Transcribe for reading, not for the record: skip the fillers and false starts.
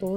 2